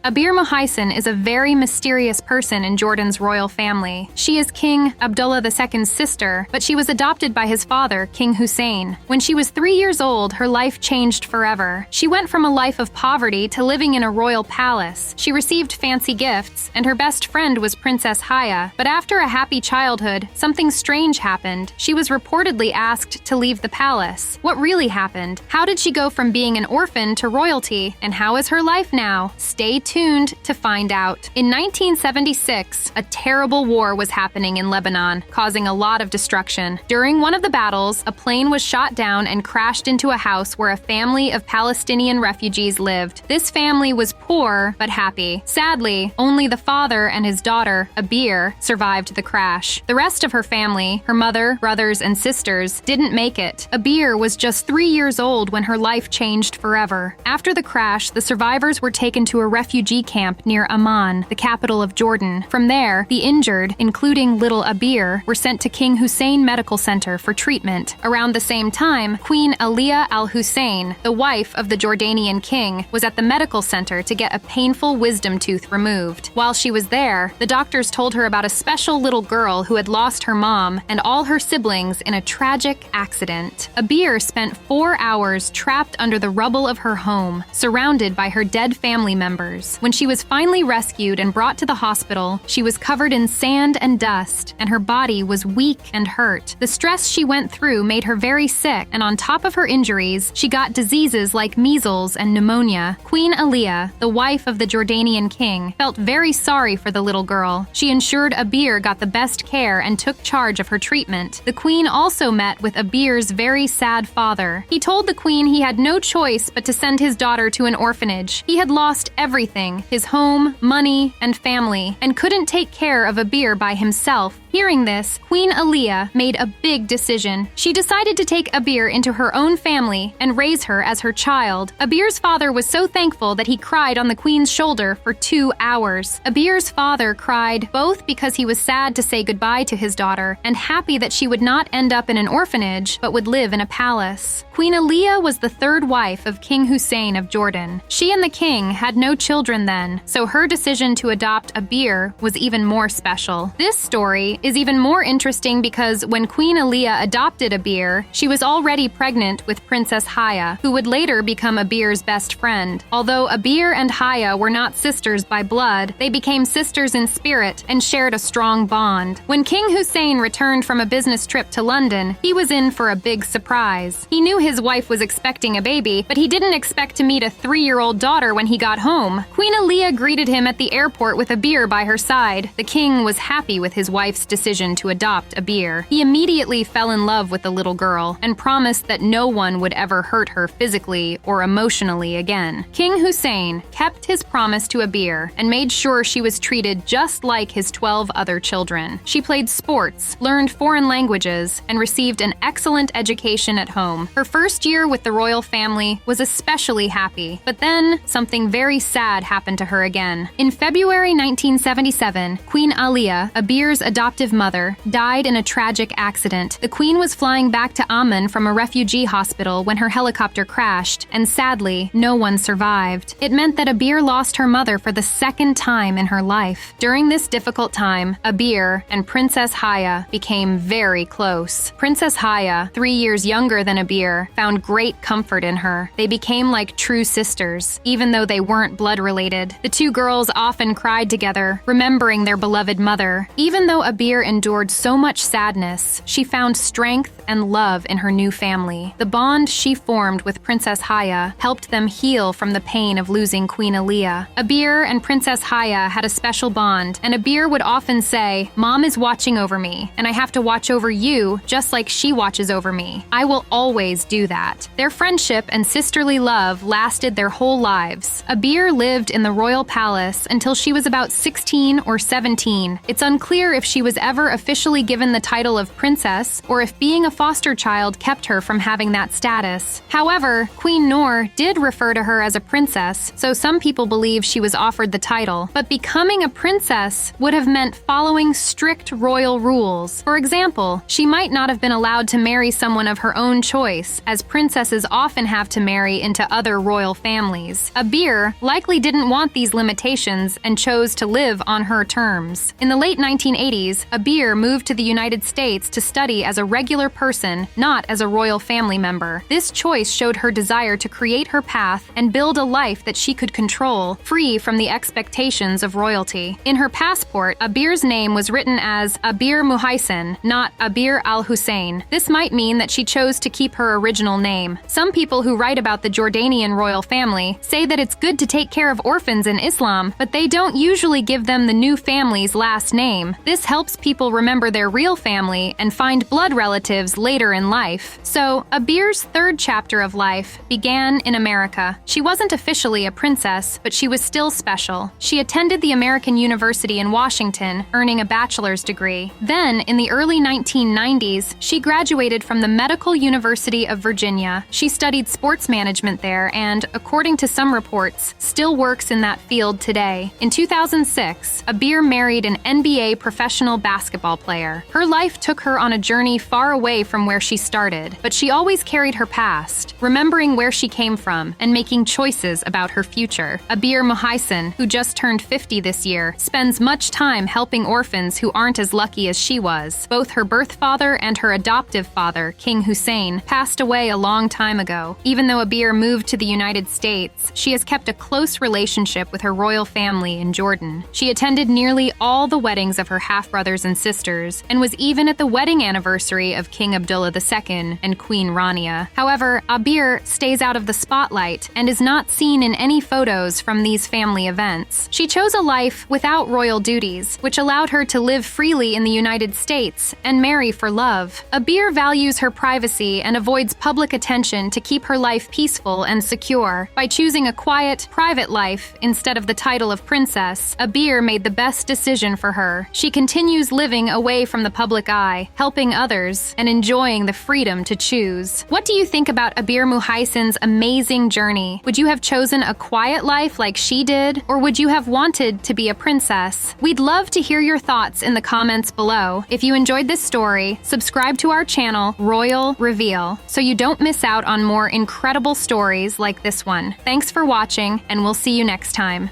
Abir Muhaisin is a very mysterious person in Jordan's royal family. She is King Abdullah II's sister, but she was adopted by his father, King Hussein. When she was 3 years old, her life changed forever. She went from a life of poverty to living in a royal palace. She received fancy gifts, and her best friend was Princess Haya. But after a happy childhood, something strange happened. She was reportedly asked to leave the palace. What really happened? How did she go from being an orphan to royalty? And how is her life now? Stay tuned to find out. In 1976, a terrible war was happening in Lebanon, causing a lot of destruction. During one of the battles, a plane was shot down and crashed into a house where a family of Palestinian refugees lived. This family was poor but happy. Sadly, only the father and his daughter, Abir, survived the crash. The rest of her family, her mother, brothers, and sisters, didn't make it. Abir was just 3 years old when her life changed forever. After the crash, the survivors were taken to a refugee camp near Amman, the capital of Jordan. From there, the injured, including little Abir, were sent to King Hussein Medical Center for treatment. Around the same time, Queen Aliyah al-Hussein, the wife of the Jordanian king, was at the medical center to get a painful wisdom tooth removed. While she was there, the doctors told her about a special little girl who had lost her mom and all her siblings in a tragic accident. Abir spent 4 hours trapped under the rubble of her home, surrounded by her dead family members. When she was finally rescued and brought to the hospital, she was covered in sand and dust, and her body was weak and hurt. The stress she went through made her very sick, and on top of her injuries, she got diseases like measles and pneumonia. Queen Aliyah, the wife of the Jordanian king, felt very sorry for the little girl. She ensured Abir got the best care and took charge of her treatment. The queen also met with Abir's very sad father. He told the queen he had no choice but to send his daughter to an orphanage. He had lost everything, his home, money, and family, and couldn't take care of Abir by himself. Hearing this, Queen Aliyah made a big decision. She decided to take Abir into her own family and raise her as her child. Abir's father was so thankful that he cried on the queen's shoulder for 2 hours. Abir's father cried both because he was sad to say goodbye to his daughter and happy that she would not end up in an orphanage but would live in a palace. Queen Aliyah was the third wife of King Hussein of Jordan. She and the king had no children then, so her decision to adopt Abir was even more special. This story is even more interesting because when Queen Aliyah adopted Abir, she was already pregnant with Princess Haya, who would later become Abir's best friend. Although Abir and Haya were not sisters by blood, they became sisters in spirit and shared a strong bond. When King Hussein returned from a business trip to London, he was in for a big surprise. He knew his wife was expecting a baby, but he didn't expect to meet a 3-year-old daughter when he got home. Queen Aliyah greeted him at the airport with Abir by her side. The king was happy with his wife's decision to adopt Abir. He immediately fell in love with the little girl and promised that no one would ever hurt her physically or emotionally again. King Hussein kept his promise to Abir and made sure she was treated just like his 12 other children. She played sports, learned foreign languages, and received an excellent education at home. Her first year with the royal family was especially happy, but then something very sad happened to her again. In February 1977, Queen Aliyah, Abir's adoptive mother, died in a tragic accident. The queen was flying back to Amman from a refugee hospital when her helicopter crashed, and sadly, no one survived. It meant that Abir lost her mother for the second time in her life. During this difficult time, Abir and Princess Haya became very close. Princess Haya, 3 years younger than Abir, found great comfort in her. They became like true sisters, even though they weren't blood related. The two girls often cried together, remembering their beloved mother. Even though Abir endured so much sadness, she found strength and love in her new family. The bond she formed with Princess Haya helped them heal from the pain of losing Queen Aliyah. Abir and Princess Haya had a special bond, and Abir would often say, "Mom is watching over me, and I have to watch over you just like she watches over me. I will always do that." Their friendship and sisterly love lasted their whole lives. Abir lived in the royal palace until she was about 16 or 17. It's unclear if she was ever officially given the title of princess or if being a foster child kept her from having that status. However, Queen Noor did refer to her as a princess, so some people believe she was offered the title. But becoming a princess would have meant following strict royal rules. For example, she might not have been allowed to marry someone of her own choice, as princesses often have to marry into other royal families. Abir likely didn't want these limitations and chose to live on her terms. In the late 1980s, Abir moved to the United States to study as a regular person, not as a royal family member. This choice showed her desire to create her path and build a life that she could control, free from the expectations of royalty. In her passport, Abir's name was written as Abir Muhaisin, not Abir al-Hussein. This might mean that she chose to keep her original name. Some people who write about the Jordanian royal family say that it's good to take care of orphans in Islam, but they don't usually give them the new family's last name. This helps people remember their real family and find blood relatives later in life. So, Abir's third chapter of life began in America. She wasn't officially a princess, but she was still special. She attended the American University in Washington, earning a bachelor's degree. Then, in the early 1990s, she graduated from the Medical University of Virginia. She studied sports management there and, according to some reports, still works in that field today. In 2006, Abir married an NBA professional basketball player. Her life took her on a journey far away from where she started, but she always carried her past, remembering where she came from and making choices about her future. Abir Muhaisin, who just turned 50 this year, spends much time helping orphans who aren't as lucky as she was. Both her birth father and her adoptive father, King Hussein, passed away a long time ago. Even though Abir moved to the United States, she has kept a close relationship with her royal family in Jordan. She attended nearly all the weddings of her half-brothers and sisters, and was even at the wedding anniversary of King Abdullah II and Queen Rania. However, Abir stays out of the spotlight and is not seen in any photos from these family events. She chose a life without royal duties, which allowed her to live freely in the United States and marry for love. Abir values her privacy and avoids public attention to keep her life peaceful and secure. By choosing a quiet, private life instead of the title of princess, Abir made the best decision for her. She continues living away from the public eye, helping others, and enjoying the freedom to choose. What do you think about Abir Muhaisin's amazing journey? Would you have chosen a quiet life like she did, or would you have wanted to be a princess? We'd love to hear your thoughts in the comments below. If you enjoyed this story, subscribe to our channel, Royal Reveal, so you don't miss out on more incredible stories like this one. Thanks for watching, and we'll see you next time.